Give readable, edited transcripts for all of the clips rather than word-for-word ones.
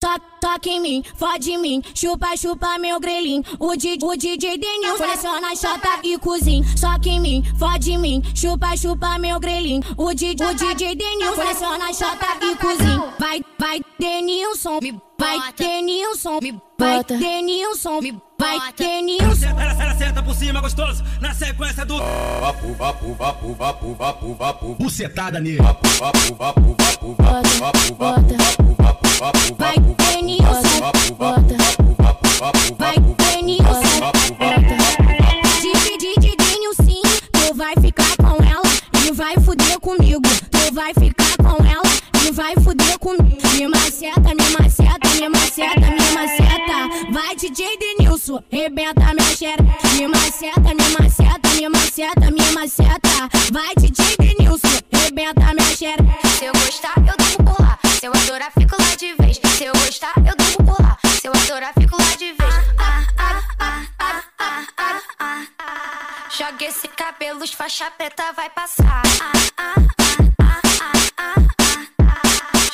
Toca em mim, fode em mim, chupa, chupa meu grelhinho. O DJ Denil coleciona chata e cozinha. Soca em mim, fode em mim, chupa, chupa meu grelhinho. O DJ Denil coleciona chata e cozinha. Vai Denilson, vai Denilson, vai Denilson, vai Denilson. Ela senta por cima gostoso, na sequência do bucetada nele. Vai Denilson, vai Denilson. DJ Denilson, tu vai ficar com ela e vai fuder comigo. Tu vai ficar com ela e vai fuder comigo. Me maceta, me maceta, me maceta, me maceta. Vai DJ Denilson, rebenta minha xereca. Me maceta, me maceta, me maceta, me maceta. Vai DJ Denilson, rebenta minha xereca. Se eu gostar, eu dou por lá. Se eu adorar, fico lá de vez. Se eu gostar, eu dou por lá. Se eu adorar, fico lá de vez. Joga esse cabelo, faixa preta vai passar.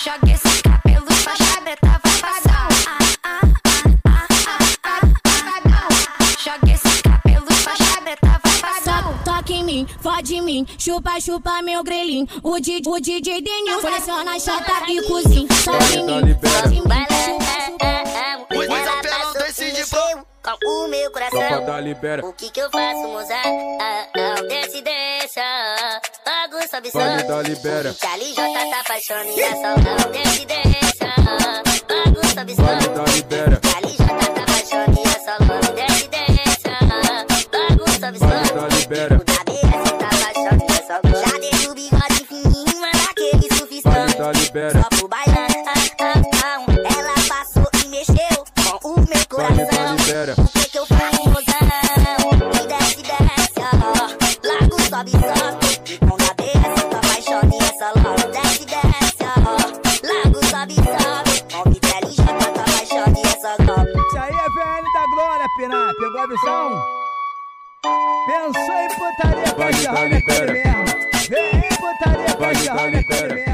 Joga esse cabelo, faixa preta vai passar. Joga esse cabelo, faixa preta vai passar. Toca em mim, fode em mim, chupa, chupa meu grelhinho. O DJ Denil coleciona chata e cozinha. Toca em mim, fode em mim, Pois apelão decide com o meu coração. o que eu faço, mozão? Desce, desce, bagunça, absurda. Charlie J tá apaixonado e é só não. Desce, desce, bagunça, absurda. Charlie J tá apaixonado e é só não. Desce, desce, bagunça, absurda. O da BS tá apaixonado e é só não. Já deixa o bigode fininho, manda aquele sufistão. Só pro bailão, ela passou e mexeu com o meu coração. O que eu faço, mozão? E desce, desce, largo, sobe, sobe. E com a BS tô apaixonado e é só logo. Desce, desce, largo, sobe, sobe. Com Vitele J tô apaixonado e é só logo. Isso aí é VL da Glória, Piná. Pegou a visão? Pensou em putaria, cachorrada é com ele mesmo. Vem em putaria, cachorrada é com ele mesmo.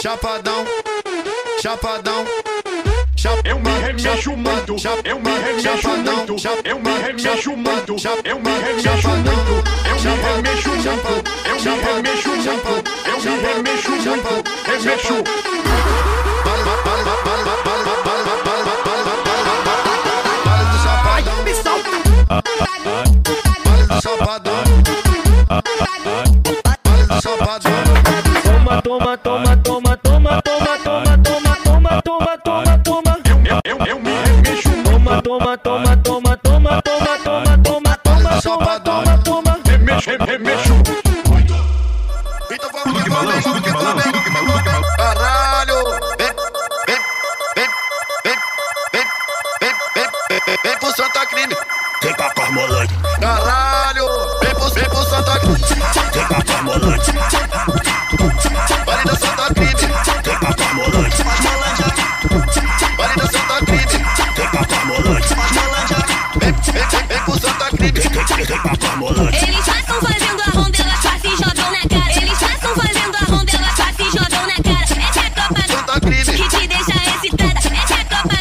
Chapadão, chapadão. Eu me remexo muito, eu me remexo muito, eu me remexo muito, eu me remexo muito, eu me remexo muito, eu me remexo muito, eu me remexo muito, remexo. Toma, toma, toma, toma, toma, toma, toma, toma, toma, toma, toma. Eu me remexo. Toma, toma, toma, toma, toma, toma, toma, toma, toma, toma, toma, toma. Remexo. Então vamos que vamos, caralho. Vem pro Santa Crime. Vem pra Carmolante. Caralho, vem pro Santa Crime. Vem pra Carmolante. Vale da Santa Crime. Vem pra Carmolante. Vale da Santa Crime. Vem pra Carmolante. Vem pro Santa Crime. Vem pra Carmolante. Eles já estão fazendo a ronda, elas quase jogam na cara. Eles já estão fazendo a ronda, elas quase jogam na cara. Essa é a tropa Santa Crime. que te deixa excitada. Essa é a tropa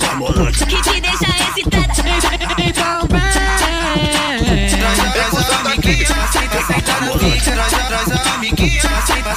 que te deixa excitada. Então vem, Vem pro Santa Crime. senta na fica, traz a amiguinha,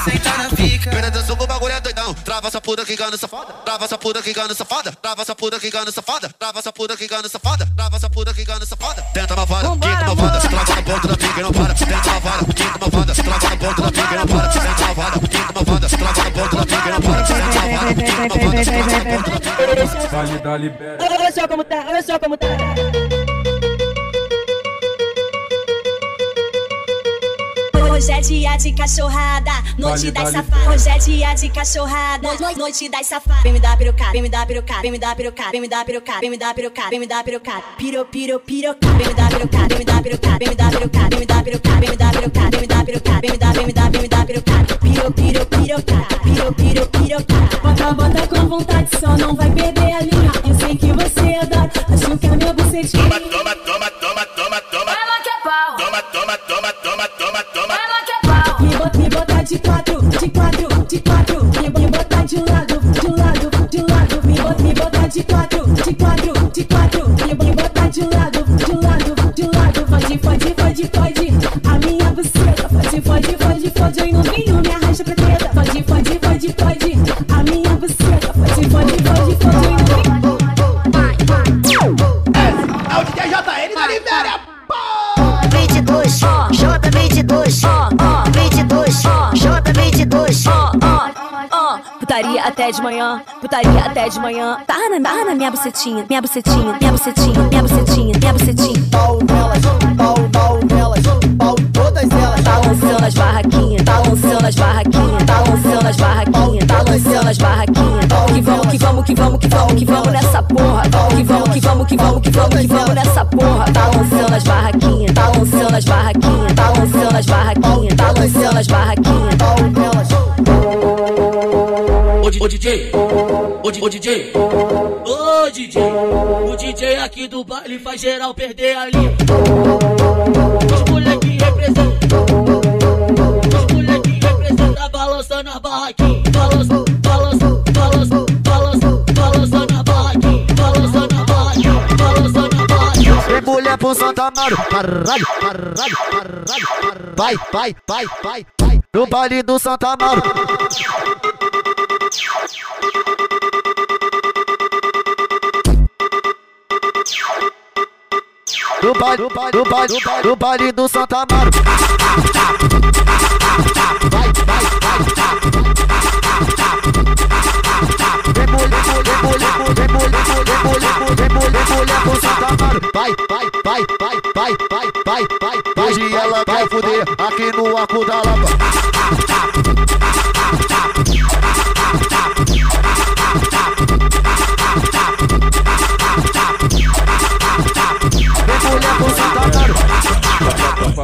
senta na fica. Pera atenção que o bagulho é doidão. Trava essa puta que gana safada. Trava essa puta que gana safada. Trava essa puta que gana safada. Trava essa puta que gana safada. Trava essa puta que gana safada. Tenta malvada, quinta malvada. Trava na ponta da pica e não para. Tenta malvada, quinta malvada. Trava na ponta da pica e não para. Tenta malvada, quinta malvada. Trava na ponta da pica e não para. Tenta malvada, quinta malvada. Trava na ponta da pica e não para. Olha só como tá, olha só como tá. Hoje é dia de cachorrada, noite das safadas. Hoje é dia de cachorrada, noite das safadas. Vem me dar pirocada, vem me dar pirocada, vem me dar pirocada, vem me dar pirocada, vem me dar pirocada, vem me dar pirocada. Pirocada. Vem me dar pirocada, vem me dar pirocada, vem me dar pirocada, vem me dar pirocada, vem me dar pirocada, vem me dar pirocada, vem me dar pirocada. Pirocada. Bota com vontade, só não vai perder a linha. Eu sei que você adora, acho que a minha bucetinha. Ela quer pau. Me botar de quatro, me botar Putaria até de manhã, putaria até de manhã. Barra na minha bucetinha, minha bucetinha, minha bucetinha, minha bucetinha, minha bucetinha. Pau nelas, pau todas elas. Balançando as barraquinhas, balançando as barraquinhas, balançando as barraquinhas, balançando as barraquinhas. Que vamos, que vamos, que vamos, que vamos, que vamos nessa porra. Que vamos, que vamos, que vamos, que vamos, que vamos nessa porra. Balançando as barraquinhas, balançando as barraquinhas, balançando as barraquinhas, balançando as barraquinhas. Pau nelas. Ô DJ, ô DJ, ô DJ, o DJ aqui do baile faz geral perder a linha. Os moleque representa, os moleque representa, balançando a barraquinha, balança, balança, balança, balança, balançando a barraquinha, balançando a barraquinha, balançando a barraquinha. Vem mulher pro Santa Amaro, caralho, caralho, caralho, vai, vai, vai, vai, vai, no baile do Santa Amaro. No baile do Santa Amaro. Vai, vai, vai, vem mulher pro Santa Amaro. Vai, vai, vai, vai, vai, vai, vai, vai. Hoje ela vai fuder aqui no arco da lava.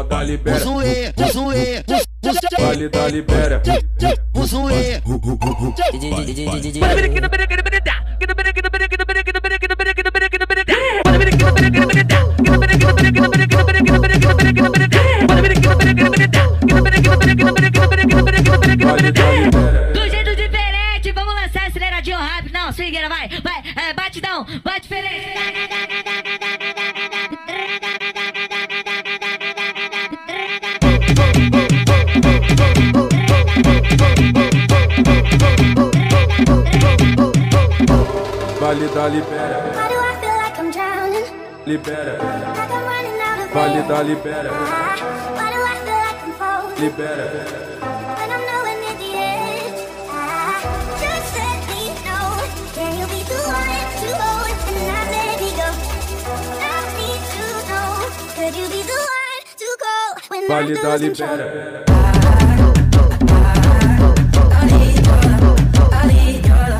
Da libera, Zoe, zoe, vale da libera. zoe. Do jeito diferente, vamos lançar aceleradinho rápido. Não, swingueira, vai, vai, batidão, bate diferente. Vale da libera, Why do I feel like I'm drowning? libera, Like I'm running out of vale air. da libera, Why do I feel like I'm falling? libera. When I'm nowhere near the edge. Just let me know. Can you be the one to hold and not let me go? I need to know. Could you be the one to go when I'm Vale da losing control? libera,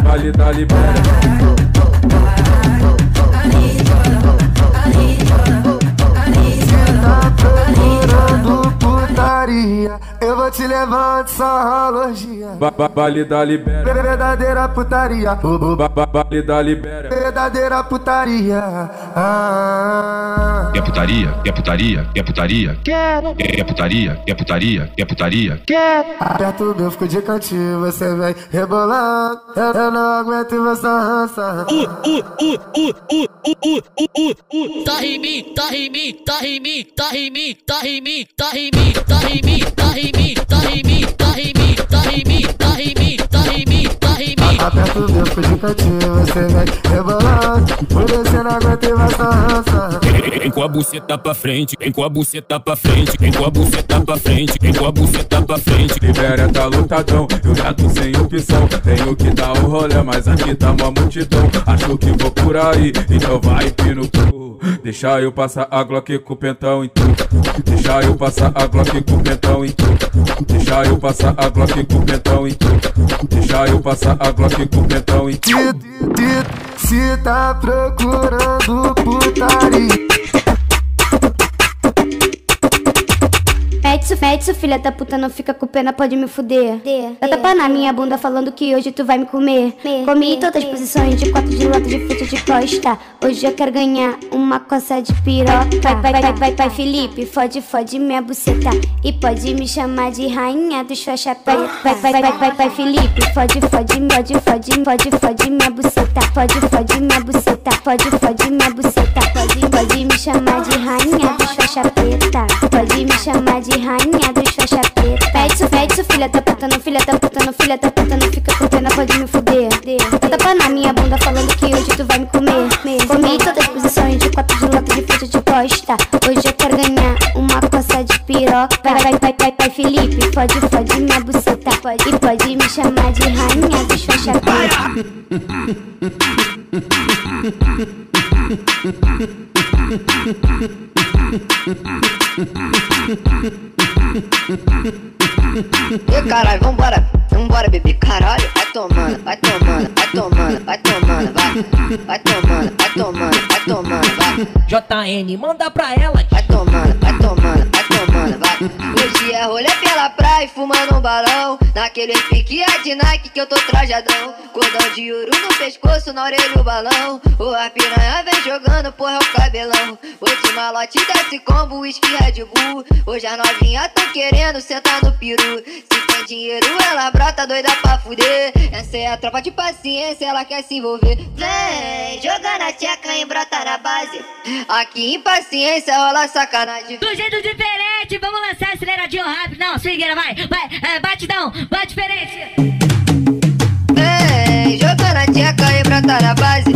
vale da libera. Eu vou te levar de sarralogia. Vale da libera, Verdadeira putaria. vale da libera. Verdadeira putaria. Quer putaria? Quer putaria? Quer putaria? Quero. Quer putaria? Quer putaria? Quer putaria? Quero. Aperta o meu, fico de cantinho, você vem rebolando. Eu não aguento essa rança. Tá em mim, tá em mim, tá em mim, tá em mim, tá em mim, tá em mim, tá em mim, tá em mim, tá em mim, tá em mim, tá em mim, tá em mim, tá em mim, tá em mim. Aperta o meu, fico de cantinho, você vem rebolando. Por você não aguento essa rança. Vem com a buceta pra frente, vem com a buceta pra frente, vem com a buceta pra frente, vem com a buceta pra frente. Libera tá lotadão, eu já tô sem opção. Tenho que dar o rolê, mas aqui tá uma multidão. Acho que vou por aí, então vai pino pro. Deixa eu passar a Glock com o pentão em tu. Deixa eu passar a Glock com o pentão em tu. Deixa eu passar a Glock com o pentão em tu. Deixa eu passar a Glock com o pentão em tu. Se tá procurando putaria. Mete isso, filha da puta, não fica com pena, pode me fuder. Dá tapa na minha bunda falando que hoje tu vai me comer. Comi em todas as posições, de 4 de lata, de frente de costa. Hoje eu quero ganhar uma coça de piroca. Vai, Felipe, fode minha buceta. E pode me chamar de rainha dos faixa preta. Vai, Felipe, fode minha buceta. Fode minha buceta, fode minha buceta. Pode me chamar de rainha dos faixa preta. Pode me chamar de rainha dos faixa preta. Pede isso, filha da puta, não fica com pena, pode me fuder. Dá tapa na minha bunda falando que hoje tu vai me comer. Comi em todas as posições, de 4 de lata, de frente de costa. Hoje eu quero ganhar uma coça de piroca. xodó. Vai, Felipe, pode me abucetar. Pode me chamar de rainha dos faixa-preta. Ê, caralho, vambora, bebê, caralho. Vai tomando, vai. JN, manda pra ela. Vai tomando, vai. Hoje é rolê pela praia, fumando um balão. Naquele pique de Nike que eu tô trajadão. Cordão de ouro no pescoço, na orelha o balão. A piranha vem jogando, porra, é o cabelão. Hoje malote desse combo, whisky Red Bull. Hoje as novinhas tão querendo sentar no peru. Se tem dinheiro, ela brota doida pra fuder. Essa é a tropa de paciência, ela quer se envolver. Vem, jogando a tcheca e brota na base. Aqui impaciência rola sacanagem. Do jeito diferente, vamos lançar aceleradinho rápido. Não, swingueira, vai, batidão, bate diferente. Vem, jogando a tcheca e brota na base.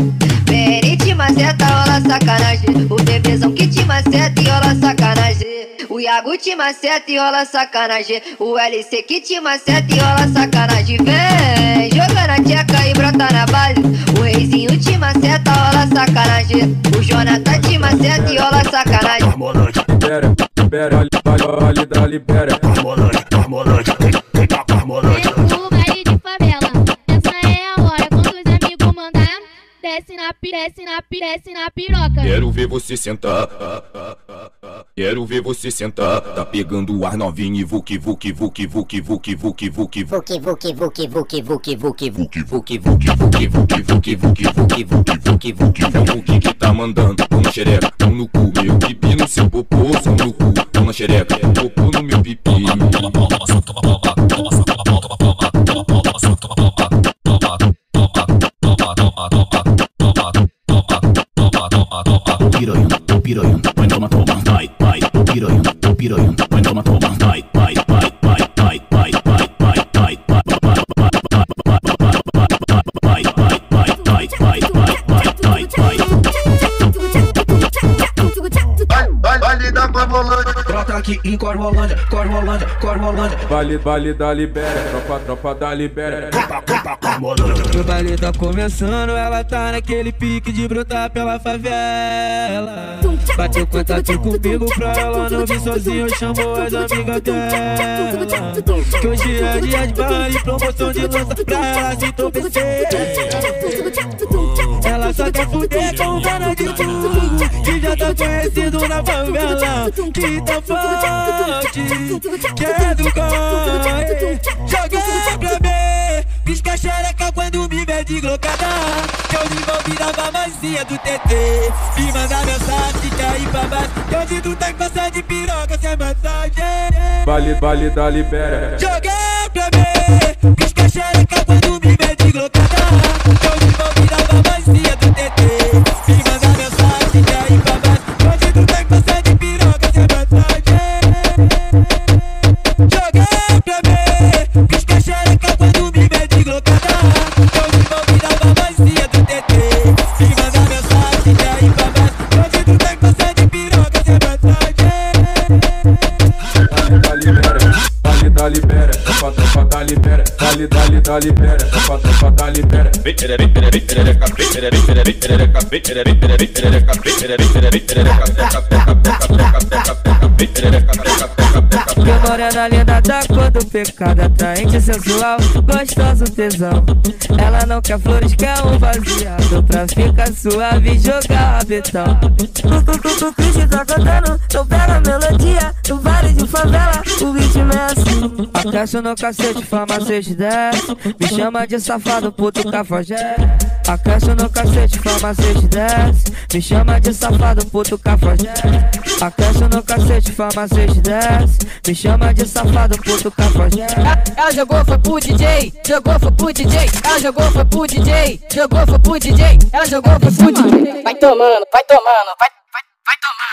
Vem, te maceta, rola sacanagem. O bebezão que te maceta e rola sacanagem. O Iago te maceta e rola sacanagem. O LC que te maceta e rola sacanagem. Vem, jogando a tcheca e brota na base. O Reizinho te maceta, rola sacanagem. O Jonathan te maceta e rola sacanagem. Libera, libera. O baile de favela, essa é a hora. Quando os amigos mandar, desce na piroca. Quero ver você sentar. Quero ver você sentar. Tá pegando o ar novinho e vuki. É o vuki que tá mandando. Mão na xereca, mão no cu. Meu pipi no seu popô, mão no cu. Mão na xereca, popô no meu pipi. Piranha, vai toma, vai, piranha, vai toma, vai. Vale da Corvolândia. Brota aqui em Corvolândia. Vale da libera, tropa da libera. O baile tá começando, ela tá naquele pique de brotar pela favela. Bateu contato comigo pra ela não vir sozinho, chamou as amigas dela. Que hoje é dia de baile, promoção de lança pra ela se entorpecer. Ela só quer fuder com o cara de tudo, que já tá conhecido na favela. Que tá forte, que é do corre. Joguei pra mim, pisca xereca quando me vê de glocada. Que eu desenvolvi na mamazinha do TT. Me manda mensagem, quer ir pra baixo. Que eu sinto tá coça de piroca sem massagem. Vale da libera. Joguei pra mim, pisca xereca quando me vê de glocada. Que eu desenvolvi na mamazinha do TT. Me manda mensagem, quer ir pra baixo. Que eu sinto tá coça de piroca sem massagem. Joguei pra mim, pisca xereca quando me vê de glocada. Que eu desenvolvi na mamazinha do TT. Me manda mensagem, quer ir pra baixo. Que eu sinto tá coça de piroca sem massagem. Vale da libera, tropa da libera. Vale da libera, tropa da libera. Que morena linda da cor do pecado, atraente, sensual, gostoso, tesão. Ela não quer flores, quer um baseado pra ficar suave e jogar rabetão. Tu Cristo tá cantando, não pega a melodia. No vale de favela, o ritmo é assim. Aquece no cacete, farmacete desce. Me chama de safado, puto cafajé. Aquece no cacete, farmacete desce. Me chama de safado, puto cafajé. Aquece no cacete, farmacete desce. Me chama de safado, puto cafajé. Ela jogou, foi pro DJ. Jogou, foi pro DJ. Ela jogou, foi pro DJ. Jogou, foi pro DJ. Ela jogou, foi pro DJ. Vai tomando, vai tomando, vai tomando.